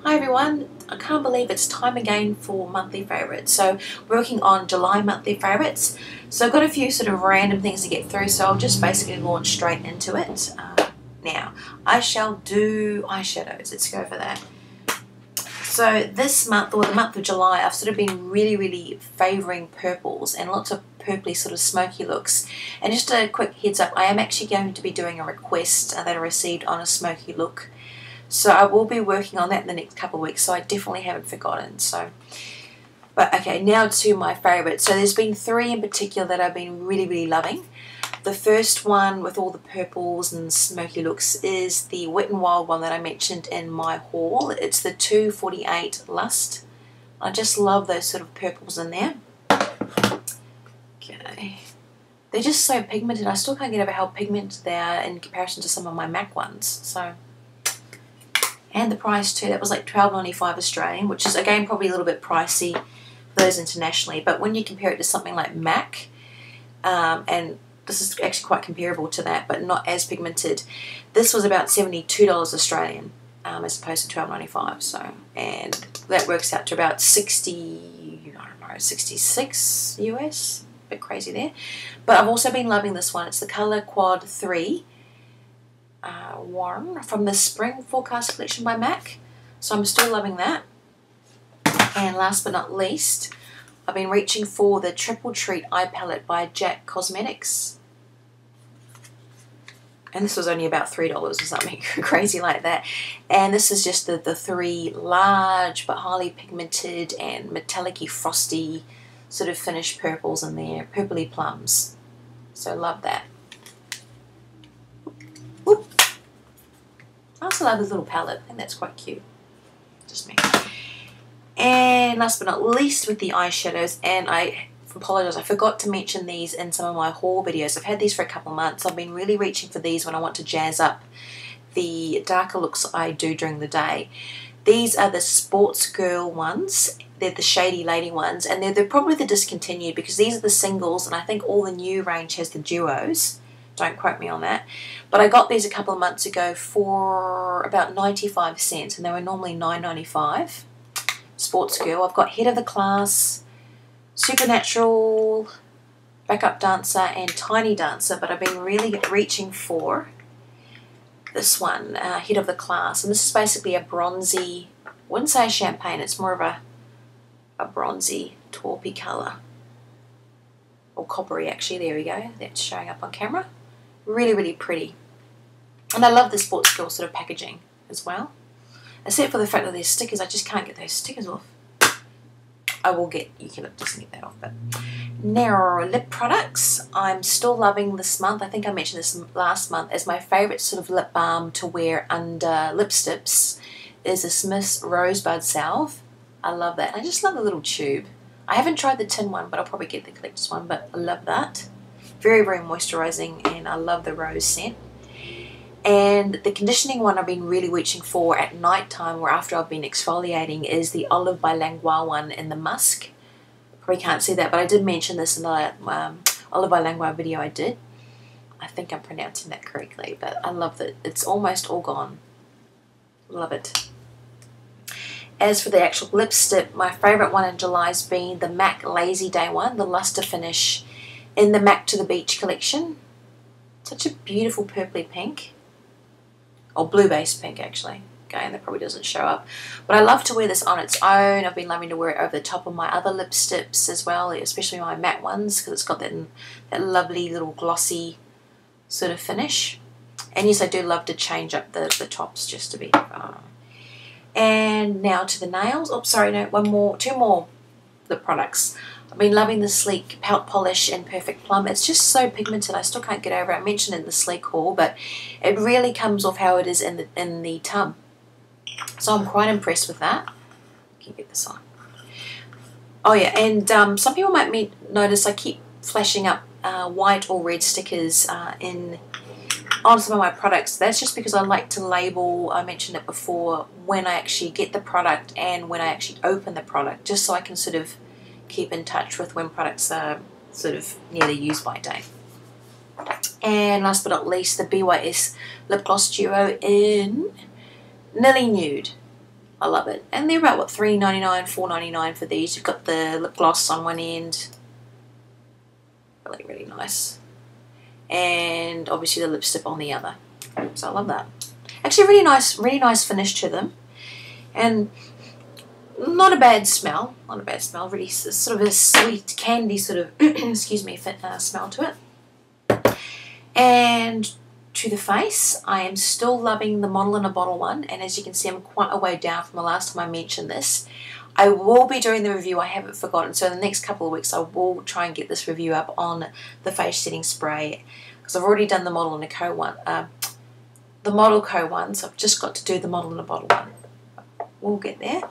Hi everyone, I can't believe it's time again for monthly favourites. So working on July monthly favourites. So I've got a few sort of random things to get through, so I'll just basically launch straight into it. Now, I shall do eyeshadows. Let's go for that. So this month, or the month of July, I've sort of been really favouring purples and lots of purpley sort of smoky looks. And just a quick heads up, I am actually going to be doing a request that I received on a smoky look. So I will be working on that in the next couple of weeks, so I definitely haven't forgotten. But okay, now to my favourites. So there's been three in particular that I've been really loving. The first one with all the purples and smoky looks is the Wet n Wild one that I mentioned in my haul. It's the 248 Lustre. I just love those sort of purples in there. Okay. They're just so pigmented. I still can't get over how pigmented they are in comparison to some of my MAC ones. So. And the price too, that was like $12.95 Australian, which is again probably a little bit pricey for those internationally. But when you compare it to something like MAC, and this is actually quite comparable to that, but not as pigmented, this was about $72 Australian, as opposed to $12.95. So, and that works out to about 66 US. A bit crazy there. But I've also been loving this one. It's the Color Quad 3. Warm from the Spring Forecast collection by MAC, so I'm still loving that. And last but not least, I've been reaching for the Triple Treat Eye Palette by Jack Cosmetics, and this was only about $3 or something crazy like that. And this is just the three large but highly pigmented and metallic-y frosty sort of finished purples in there, purpley plums, so love that. I also love this little palette. I think that's quite cute. Just me. And last but not least with the eyeshadows, and I apologise, I forgot to mention these in some of my haul videos. I've had these for a couple of months. I've been really reaching for these when I want to jazz up the darker looks I do during the day. These are the Sportsgirl ones. They're the Shady Lady ones, and they're probably the discontinued because these are the singles, and I think all the new range has the duos. Don't quote me on that. But I got these a couple of months ago for about 95 cents, and they were normally $9.95. Sportsgirl. I've got Head of the Class, Supernatural, Backup Dancer, and Tiny Dancer, but I've been really reaching for this one, Head of the Class. And this is basically a bronzy, I wouldn't say a champagne, it's more of a bronzy taupey colour. Or coppery actually, there we go. That's showing up on camera. Really pretty. And I love the Sportsgirl sort of packaging as well. Except for the fact that there's stickers, I just can't get those stickers off. I will get eucalyptus and get that off. But now, lip products. I'm still loving this month. I think I mentioned this last month as my favourite sort of lip balm to wear under lipsticks is a Smith's Rosebud Salve. I love that. I just love the little tube. I haven't tried the tin one, but I'll probably get the collector's one, but I love that. Very moisturising, and I love the rose scent. And the conditioning one I've been really reaching for at night time or after I've been exfoliating is the Olive by Langlois one in the Musk. Probably can't see that, but I did mention this in the Olive by Langlois video I did. I think I'm pronouncing that correctly, but I love that. It's almost all gone. Love it. As for the actual lipstick, my favourite one in July has been the MAC Lazy Day one, the Lustre finish in the MAC to the Beach collection. Such a beautiful purpley pink. Or blue-based pink, actually. Okay, and that probably doesn't show up. But I love to wear this on its own. I've been loving to wear it over the top of my other lipsticks as well, especially my matte ones, because it's got that lovely little glossy sort of finish. And yes, I do love to change up the tops just to be... And now to the nails. Oh, sorry, no, two more lip products. I've been loving the Sleek Pout Polish in Perfect Plum. It's just so pigmented. I still can't get over it. I mentioned it in the Sleek haul, but it really comes off how it is in the tub. So I'm quite impressed with that. Can you get this on? Oh yeah, and some people might notice I keep flashing up white or red stickers on some of my products. That's just because I like to label, I mentioned it before, when I actually get the product and when I actually open the product, just so I can sort of keep in touch with when products are sort of nearly use by date. And last but not least, the BYS Lip Gloss Duo in Nearly Nude. I love it. And they're about, what, $3.99, $4.99 for these. You've got the lip gloss on one end. Really, really nice. And obviously the lipstick on the other. So I love that. Actually, really nice finish to them. And not a bad smell. Not a bad smell. Really sort of a sweet candy sort of, excuse me, smell to it. And to the face, I am still loving the Model in a Bottle one, and as you can see, I'm quite a way down from the last time I mentioned this. I will be doing the review, I haven't forgotten, so in the next couple of weeks I will try and get this review up on the face setting spray, because I've already done the Model in a Co one, the Model Co one, so I've just got to do the Model in a Bottle one. We'll get there.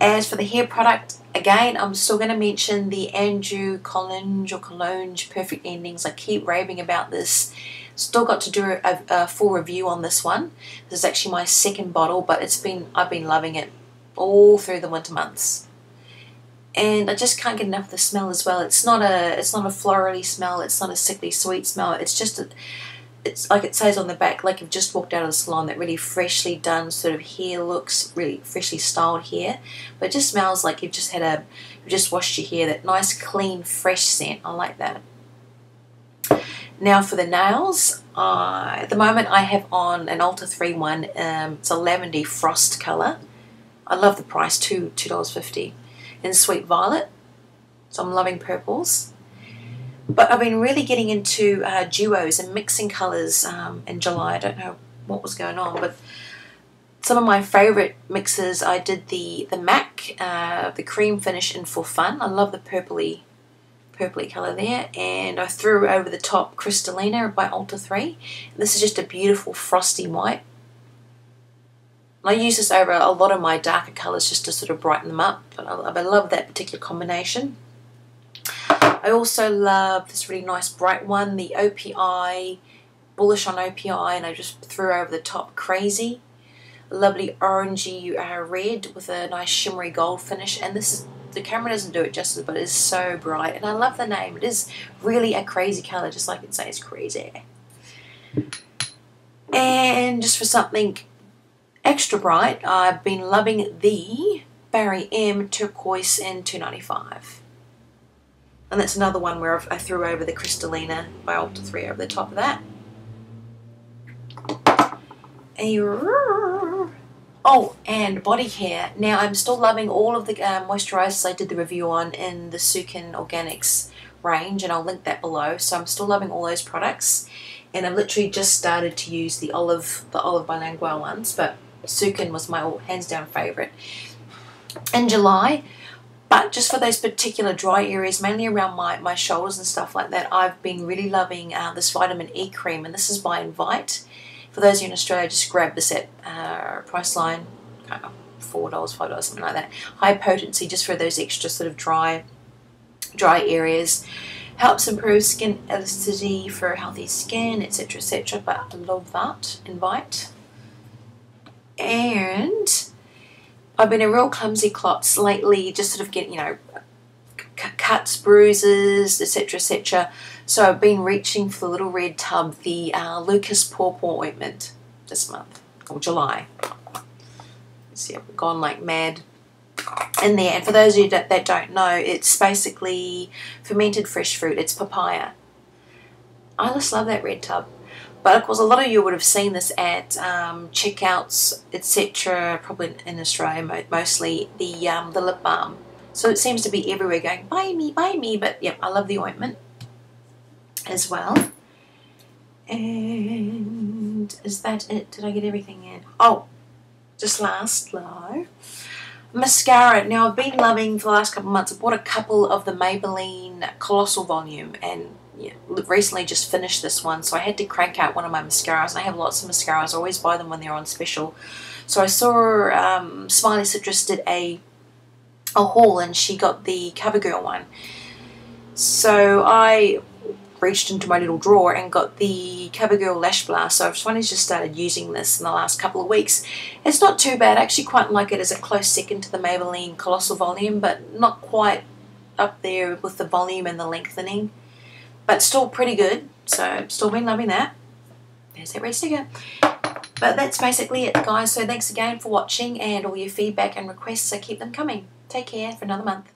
As for the hair product, again, I'm still going to mention the Andrew Cologne Perfect Endings. I keep raving about this. Still got to do a full review on this one. This is actually my second bottle, but I've been loving it all through the winter months. And I just can't get enough of the smell as well. It's not a florally smell. It's not a sickly sweet smell. It's just it's like it says on the back, like you've just walked out of the salon, that really freshly done sort of hair looks, really freshly styled hair. But it just smells like you've just washed your hair. That nice, clean, fresh scent. I like that. Now for the nails, at the moment I have on an Ulta 3 one. It's a lavender frost colour. I love the price, $2.50 in Sweet Violet. So I'm loving purples. But I've been really getting into duos and mixing colours in July. I don't know what was going on, but some of my favourite mixes, I did the MAC, the cream finish in For Fun. I love the purpley colour there, and I threw over the top Crystalina by Ulta 3. This is just a beautiful frosty white. I use this over a lot of my darker colours just to sort of brighten them up, but I love that particular combination. I also love this really nice bright one, the OPI, Bullish on OPI, and I just threw over the top Crazy. A lovely orangey red with a nice shimmery gold finish, and this is, the camera doesn't do it justice, but it is so bright, and I love the name. It is really a crazy colour, just like it says, crazy. And just for something extra bright, I've been loving the Barry M Turquoise in $2.95. And that's another one where I threw over the Crystalina by Ulta 3 over the top of that. Oh, and body care. Now, I'm still loving all of the moisturisers I did the review on in the Sukin Organics range, and I'll link that below. So I'm still loving all those products. And I've literally just started to use the Olive by Langlois ones, but Sukin was my hands down favourite in July. But just for those particular dry areas, mainly around my shoulders and stuff like that, I've been really loving this vitamin E cream, and this is by Invite. For those of you in Australia, just grab this at Priceline, $4, $5, something like that. High potency, just for those extra sort of dry areas. Helps improve skin elasticity for healthy skin, etc., etc. But I love that, Invite. And I've been a real clumsy klutz lately, just sort of getting, cuts, bruises, etc., etc. So I've been reaching for the little red tub, the Lucas Paw ointment this month, or July. See, I've gone like mad in there. And for those of you that don't know, it's basically fermented fresh fruit. It's papaya. I just love that red tub. But of course, a lot of you would have seen this at checkouts, etc. Probably in Australia, mostly the lip balm. So it seems to be everywhere going, buy me, buy me. But yeah, I love the ointment as well. And is that it? Did I get everything in? Oh, just last low. Mascara. Now, I've been loving for the last couple of months. I bought a couple of the Maybelline Colossal Volume, and yeah, recently just finished this one, so I had to crank out one of my mascaras. I have lots of mascaras. I always buy them when they're on special. So I saw Smiley Citrus did a haul, and she got the Covergirl one. So I reached into my little drawer and got the Covergirl Lashblast. So I've finally just started using this in the last couple of weeks. It's not too bad. I actually quite like it as a close second to the Maybelline Colossal Volume, but not quite up there with the volume and the lengthening. But still pretty good. So I've still been loving that. There's that red sticker. But that's basically it, guys. So thanks again for watching and all your feedback and requests. So keep them coming. Take care for another month.